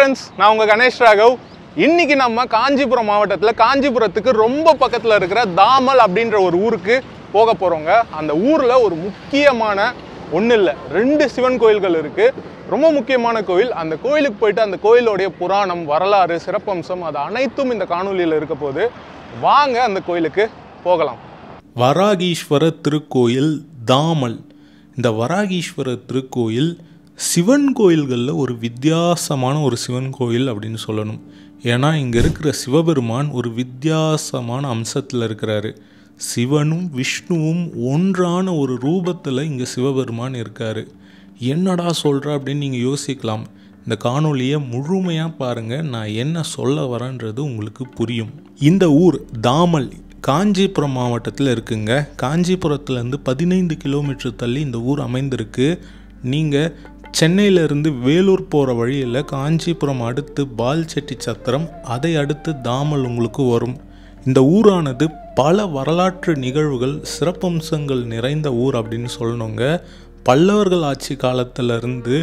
Friends, நான் உங்கள் கணேஷ் ராகவ். இன்றைக்கி நம்ம காஞ்சிபுரம் மாவட்டத்தில் காஞ்சிபுரத்துக்கு ரொம்ப பக்கத்தில் இருக்கிற தாமல் அப்படின்ற ஒரு ஊருக்கு போக போகிறோங்க. அந்த ஊரில் ஒரு முக்கியமான ஒன்றும் இல்லை, 2 சிவன் கோயில்கள் இருக்குது. ரொம்ப முக்கியமான கோயில். அந்த கோயிலுக்கு போயிட்டு அந்த கோயிலோடைய புராணம், வரலாறு, சிறப்பம்சம் அது அனைத்தும் இந்த காணொலியில் இருக்க போது. வாங்க அந்த கோயிலுக்கு போகலாம். வராகீஸ்வர திருக்கோயில் தாமல். இந்த வராகீஸ்வரர் திருக்கோயில் சிவன் கோயில்களில் ஒரு வித்தியாசமான ஒரு சிவன் கோயில் அப்படின்னு சொல்லணும். ஏன்னா இங்கே இருக்கிற சிவபெருமான் ஒரு வித்தியாசமான அம்சத்தில் இருக்கிறாரு. சிவனும் விஷ்ணுவும் ஒன்றான ஒரு ரூபத்தில் இங்கே சிவபெருமான் இருக்கார். என்னடா சொல்கிற அப்படின்னு நீங்கள் யோசிக்கலாம். இந்த காணொலியை முழுமையாக பாருங்கள், நான் என்ன சொல்ல வரேன்றது உங்களுக்கு புரியும். இந்த ஊர் தாமல் காஞ்சிபுரம் மாவட்டத்தில் இருக்குங்க. காஞ்சிபுரத்துலேருந்து 15 கிலோமீட்டர் தள்ளி இந்த ஊர் அமைந்திருக்கு. நீங்கள் சென்னையிலேருந்து வேலூர் போகிற வழியில் காஞ்சிபுரம் அடுத்து பால்செட்டி சத்திரம், அதை அடுத்து தாமல் உங்களுக்கு வரும். இந்த ஊரானது பல வரலாற்று நிகழ்வுகள், சிறப்பம்சங்கள் நிறைந்த ஊர் அப்படின்னு சொல்லணுங்க. பல்லவர்கள் ஆட்சி காலத்திலிருந்து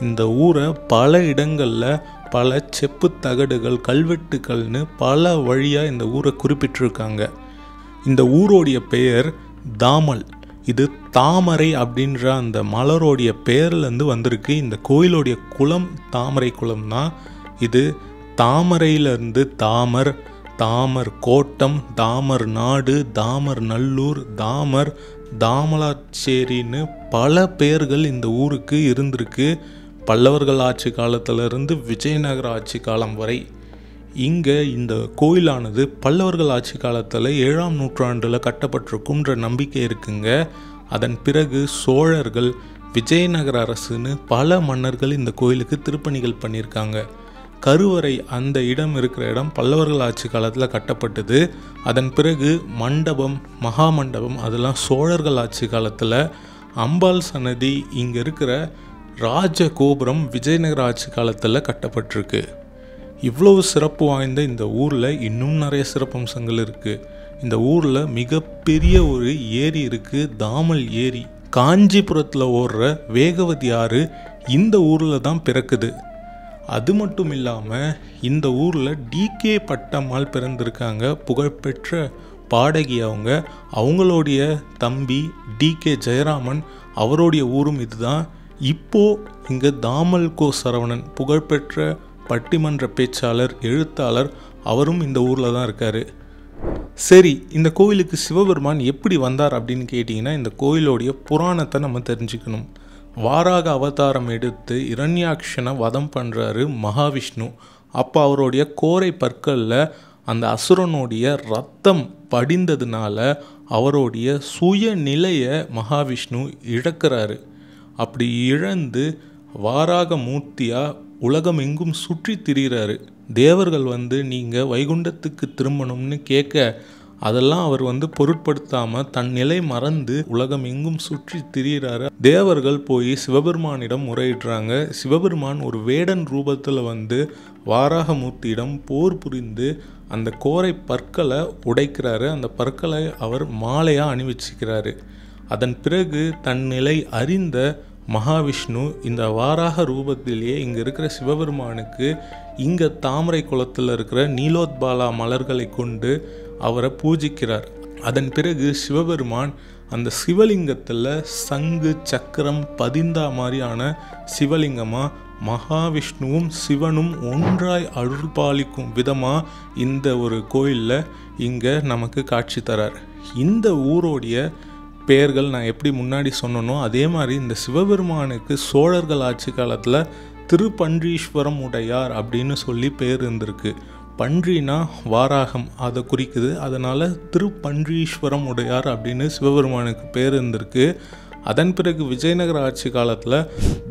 இந்த ஊரை பல இடங்களில் பல செப்பு தகடுகள், கல்வெட்டுக்கள்னு பல வழியாக இந்த ஊரை குறிப்பிட்டிருக்காங்க. இந்த ஊரோடைய பெயர் தாமல். இது தாமரை அப்படின்ற அந்த மலரோடைய பெயர்லேருந்து வந்திருக்கு. இந்த கோயிலோடைய குளம் தாமரை குளம் தான். இது தாமரையிலேருந்து தாமர், தாமர் கோட்டம், தாமர் நாடு, தாமர் நல்லூர், தாமர், தாமலாச்சேரின்னு பல பெயர்கள் இந்த ஊருக்கு இருந்திருக்கு. பல்லவர்கள் ஆட்சி காலத்திலிருந்து விஜயநகர ஆட்சி காலம் வரை இங்கே இந்த கோயிலானது பல்லவர்கள் ஆட்சி காலத்தில் 7ஆம் நூற்றாண்டில் கட்டப்பட்டிருக்குன்ற நம்பிக்கை இருக்குங்க. அதன் பிறகு சோழர்கள், விஜயநகர அரசுன்னு பல மன்னர்கள் இந்த கோயிலுக்கு திருப்பணிகள் பண்ணியிருக்காங்க. கருவறை அந்த இடம் இருக்கிற இடம் பல்லவர்கள் ஆட்சி காலத்தில் கட்டப்பட்டது. அதன் பிறகு மண்டபம், மகாமண்டபம் அதெல்லாம் சோழர்கள் ஆட்சி காலத்தில். அம்பாள் சன்னதி, இங்கே இருக்கிற ராஜ கோபுரம் விஜயநகர ஆட்சி காலத்தில் கட்டப்பட்டிருக்கு. இவ்வளவு சிறப்பு வாய்ந்த இந்த ஊரில் இன்னும் நிறைய சிறப்பம்சங்கள் இருக்குது. இந்த ஊரில் மிகப்பெரிய ஒரு ஏரி இருக்குது, தாமல் ஏரி. காஞ்சிபுரத்தில் ஓடுற வேகவதி ஆறு இந்த ஊரில் தான் பிறக்குது. அது மட்டும் இல்லாமல் இந்த ஊரில் டிகே பட்டம்மாள் பிறந்திருக்காங்க, புகழ்பெற்ற பாடகி அவங்க. அவங்களுடைய தம்பி டிகே ஜெயராமன், அவருடைய ஊரும் இதுதான். இப்போது இங்கே தாமல் கோ சரவணன், புகழ்பெற்ற பட்டிமன்ற பேச்சாளர், எழுத்தாளர், அவரும் இந்த ஊரில் தான் இருக்கார். சரி, இந்த கோயிலுக்கு சிவபெருமான் எப்படி வந்தார் அப்படின்னு கேட்டிங்கன்னா, இந்த கோயிலோடைய புராணத்தை நம்ம தெரிஞ்சுக்கணும். வாராக அவதாரம் எடுத்து இரண்யாக்ஷனை வதம் பண்ணுறாரு மகாவிஷ்ணு. அப்போ அவருடைய கோரை பற்களில் அந்த அசுரனுடைய ரத்தம் படிந்ததுனால அவருடைய சுயநிலையை மகாவிஷ்ணு இழக்கிறாரு. அப்படி இழந்து வாராக மூர்த்தியாக உலகம் எங்கும் சுற்றி திரிகிறாரு. தேவர்கள் நீங்கள் வைகுண்டத்துக்கு திரும்பணும்னு கேட்க அதெல்லாம் அவர் பொருட்படுத்தாமல் தன் நிலை மறந்து உலகம் எங்கும் சுற்றி திரிகிறாரு. தேவர்கள் போய் சிவபெருமானிடம் முறையிடுறாங்க. சிவபெருமான் ஒரு வேடன் ரூபத்தில் வாராகமூர்த்தியிடம் போர் புரிந்து அந்த கோரை பற்களை உடைக்கிறாரு. அந்த பற்களை அவர் மாலையாக அணிவிச்சுக்கிறாரு. அதன் பிறகு தன் நிலை அறிந்த மகாவிஷ்ணு இந்த வாராக ரூபத்திலேயே இங்கே இருக்கிற சிவபெருமானுக்கு இங்கே தாமரை குளத்தில் இருக்கிற நீலோத்பாலா மலர்களை கொண்டு அவரை பூஜிக்கிறார். அதன் பிறகு சிவபெருமான் அந்த சிவலிங்கத்தில் சங்கு சக்கரம் பதிந்தா மாதிரியான சிவலிங்கமாக மகாவிஷ்ணுவும் சிவனும் ஒன்றாய் அருள்பாலிக்கும் விதமாக இந்த ஒரு கோயிலில் இங்கே நமக்கு காட்சி தரார். இந்த ஊரோடைய பெயர்கள் நான் எப்படி முன்னாடி சொன்னனோ அதே மாதிரி இந்த சிவபெருமானுக்கு சோழர்கள் ஆட்சி காலத்தில் திருப்பன்றீஸ்வரம் உடையார் அப்படின்னு சொல்லி பெயர் இருந்திருக்கு. பன்றினா வாராகம், அதை குறிக்குது. அதனால் திருப்பன்றீஸ்வரம் உடையார் அப்படின்னு சிவபெருமானுக்கு பேர் இருந்திருக்கு. அதன் பிறகு விஜயநகர ஆட்சி காலத்தில்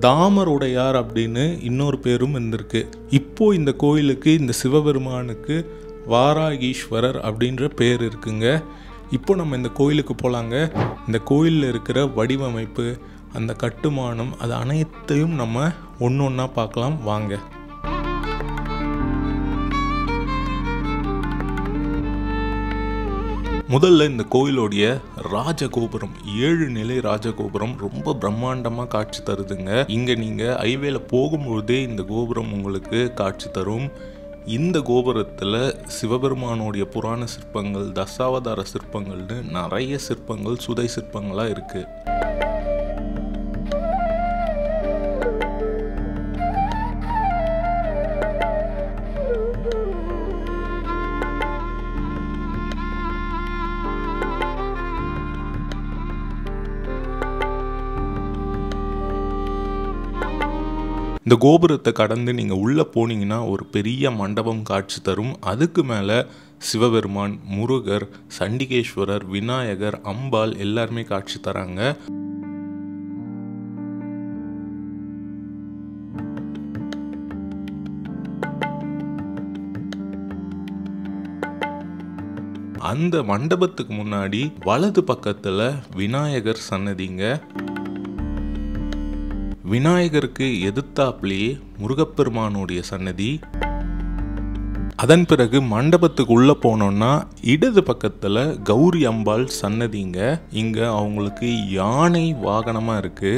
தாமர் உடையார் அப்படின்னு இன்னொரு பேரும் இருந்திருக்கு. இப்போது இந்த கோயிலுக்கு, இந்த சிவபெருமானுக்கு வாராகீஸ்வரர் அப்படின்ற பேர் இருக்குங்க. இப்போ நம்ம இந்த கோயிலுக்கு போகலாங்க. இந்த கோயிலில் இருக்கிற வடிவமைப்பு, அந்த கட்டுமானம், அது அனைத்தையும் நம்ம ஒன்று ஒன்றா பார்க்கலாம் வாங்க. முதல்ல இந்த கோயிலோடைய ராஜகோபுரம் 7 நிலை ராஜகோபுரம் ரொம்ப பிரம்மாண்டமாக காட்சி தருதுங்க. இங்கே நீங்கள் ஹைவேல போகும்பொழுதே இந்த கோபுரம் உங்களுக்கு காட்சி தரும். இந்த கோபுரத்தில் சிவபெருமானுடைய புராண சிற்பங்கள், தசாவதார சிற்பங்கள்னு நிறைய சிற்பங்கள் சுதை சிற்பங்களாக இருக்குது. இந்த கோபுரத்தை கடந்து நீங்கள் உள்ளே போனீங்கன்னா ஒரு பெரிய மண்டபம் காட்சி தரும். அதுக்கு மேலே சிவபெருமான், முருகர், சண்டிகேஸ்வரர், விநாயகர், அம்பாள் எல்லாருமே காட்சி தராங்க. அந்த மண்டபத்துக்கு முன்னாடி வலது பக்கத்தில் விநாயகர் சன்னதிங்க. விநாயகருக்கு எதிர்த்தாப்லேயே முருகப்பெருமானுடைய சன்னதி. அதன் பிறகு மண்டபத்துக்கு உள்ள போனோம்னா இடது பக்கத்தில் கௌரி அம்பாள் சன்னதிங்க. இங்கே அவங்களுக்கு யானை வாகனமாக இருக்கு.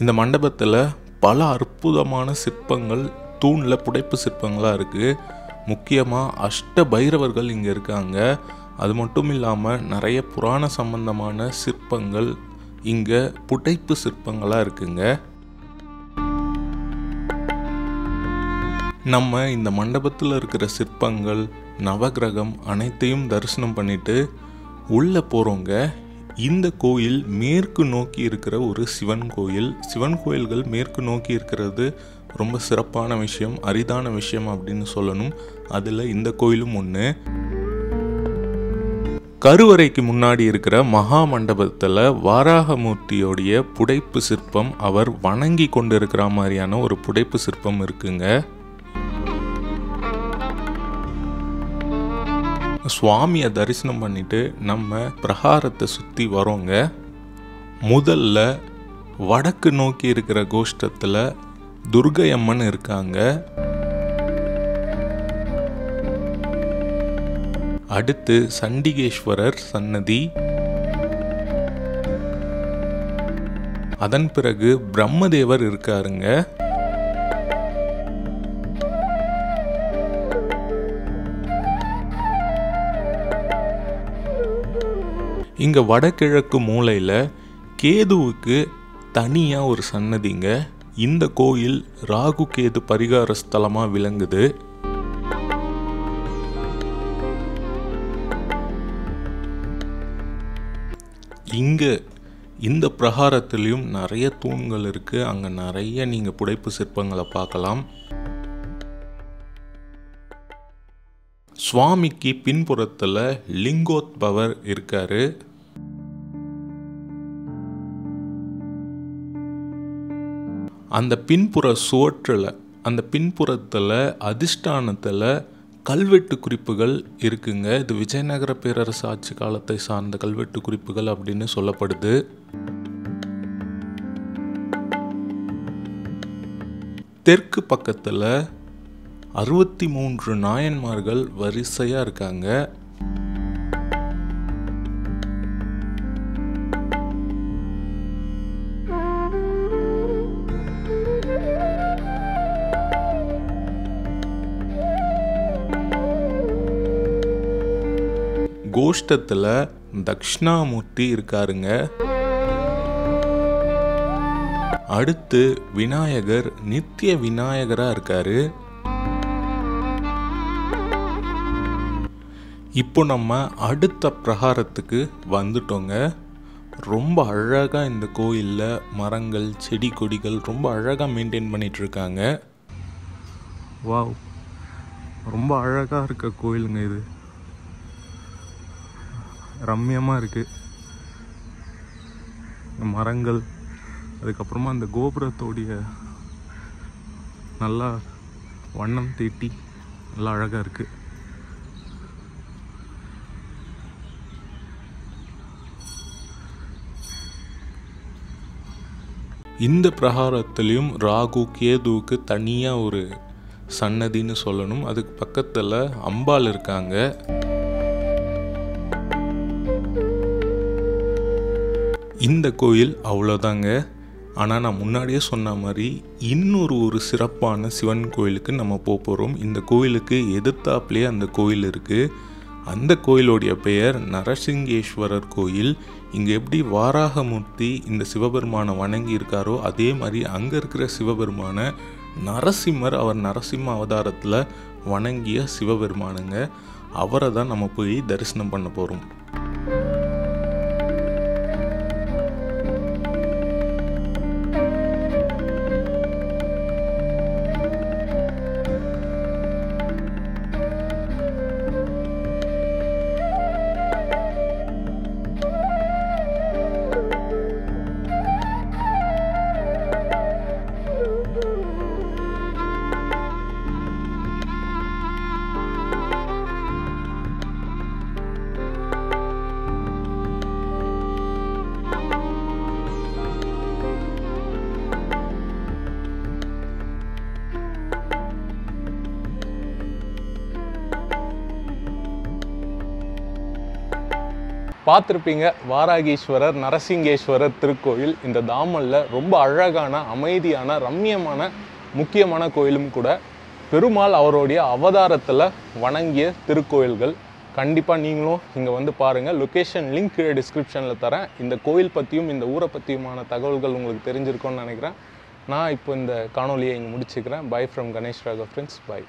இந்த மண்டபத்தில் பல அற்புதமான சிற்பங்கள், தூணில் புடைப்பு சிற்பங்களாக இருக்குது. முக்கியமாக அஷ்ட பைரவர்கள் இங்கே இருக்காங்க. அது மட்டும் இல்லாமல் நிறைய புராண சம்பந்தமான சிற்பங்கள் இங்கே புடைப்பு சிற்பங்களாக இருக்குங்க. நம்ம இந்த மண்டபத்தில் இருக்கிற சிற்பங்கள், நவகிரகம் அனைத்தையும் தரிசனம் பண்ணிட்டு உள்ளே போகிறோங்க. இந்த கோயில் மேற்கு நோக்கி இருக்கிற ஒரு சிவன் கோயில். சிவன் கோயில்கள் மேற்கு நோக்கி இருக்கிறது ரொம்ப சிறப்பான விஷயம், அரிதான விஷயம் அப்படின்னு சொல்லணும். அதில் இந்த கோயிலும் ஒன்று. கருவறைக்கு முன்னாடி இருக்கிற மகா மண்டபத்தில் வாராகமூர்த்தியோடைய புடைப்பு சிற்பம், அவர் வணங்கி கொண்டு இருக்கிற மாதிரியான ஒரு புடைப்பு சிற்பம் இருக்குங்க. சுவாமியை தரிசனம் பண்ணிட்டு நம்ம பிரகாரத்தை சுற்றி வரோங்க. முதல்ல வடக்கு நோக்கி இருக்கிற கோஷ்டத்தில் துர்கை அம்மன் இருக்காங்க. அடுத்து சண்டிகேஸ்வரர் சன்னதி. அதன் பிறகு பிரம்மதேவர் இருக்காருங்க. இங்க வடகிழக்கு மூலையில கேதுவுக்கு தனியா ஒரு சன்னதிங்க. இந்த கோயில் ராகு கேது பரிகார ஸ்தலமா விளங்குது. இங்கே இந்த பிரகாரத்திலையும் நிறைய தூண்கள் இருக்குது. அங்கே நிறைய நீங்கள் புடைப்பு சிற்பங்களை பார்க்கலாம். சுவாமிக்கு பின்புறத்தில் லிங்கோத்பவர் இருக்காரு. அந்த பின்புற சுவற்றில், அந்த பின்புறத்தில் அதிஷ்டானத்தில் கல்வெட்டு குறிப்புகள் இருக்குங்க. இது விஜயநகர பேரரசு ஆட்சி காலத்தை சார்ந்த கல்வெட்டு குறிப்புகள் அப்படின்னு சொல்லப்படுது. தெற்கு பக்கத்தில் 63 நாயன்மார்கள் வரிசையாக இருக்காங்க. கோஷ்டத்தில் தக்ஷணாமூர்த்தி இருக்காருங்க. அடுத்து விநாயகர் நித்திய விநாயகராக இருக்காரு. இப்போ நம்ம அடுத்த பிரகாரத்துக்கு வந்துட்டோங்க. ரொம்ப அழகாக இந்த கோயிலில் மரங்கள், செடி கொடிகள் ரொம்ப அழகாக மெயின்டைன் பண்ணிட்டு இருக்காங்க. வாவ், ரொம்ப அழகாக இருக்க கோயிலுங்க இது. ரம்யமாக இருக்குது. மரங்கள், அதுக்கப்புறமா அந்த கோபுரத்தோடைய நல்லா வண்ணம் தீட்டி நல்லா அழகாக இருக்குது. இந்த பிரகாரத்திலையும் ராகு கேதுவுக்கு தனியாக ஒரு சன்னதின்னு சொல்லணும். அதுக்கு பக்கத்தில் அம்பாள் இருக்காங்க. இந்த கோயில் அவ்வளோதாங்க. ஆனால் நான் முன்னாடியே சொன்ன மாதிரி இன்னொரு சிறப்பான சிவன் கோயிலுக்கு நம்ம போகிறோம். இந்த கோயிலுக்கு எதிர்த்தாப்புலேயே அந்த கோயில் இருக்குது. அந்த கோயிலுடைய பெயர் நரசிங்கேஸ்வரர் கோயில். இங்கே எப்படி வாராகமூர்த்தி இந்த சிவபெருமானை வணங்கி இருக்காரோ அதே மாதிரி அங்கே இருக்கிற சிவபெருமானை நரசிம்மர் அவர் நரசிம்ம அவதாரத்தில் வணங்கிய சிவபெருமானுங்க. அவரை தான் நம்ம போய் தரிசனம் பண்ண போகிறோம். பார்த்துருப்பீங்க, வாராகீஸ்வரர் நரசிங்கேஸ்வரர் திருக்கோயில் இந்த தாமல்ல ரொம்ப அழகான, அமைதியான, ரம்மியமான, முக்கியமான கோயிலும் கூட. பெருமாள் அவருடைய அவதாரத்தில் வணங்கிய திருக்கோயில்கள். கண்டிப்பாக நீங்களும் இங்கே வந்து பாருங்கள். லொக்கேஷன் லிங்க் கீழே டிஸ்கிரிப்ஷனில் தரேன். இந்த கோயில் பற்றியும் இந்த ஊரை பற்றியுமான தகவல்கள் உங்களுக்கு தெரிஞ்சிருக்கும்னு நினைக்கிறேன். நான் இப்போ இந்த காணொலியை இங்கே முடிச்சுக்கிறேன். Bye from Ganesh Raghav friends. By.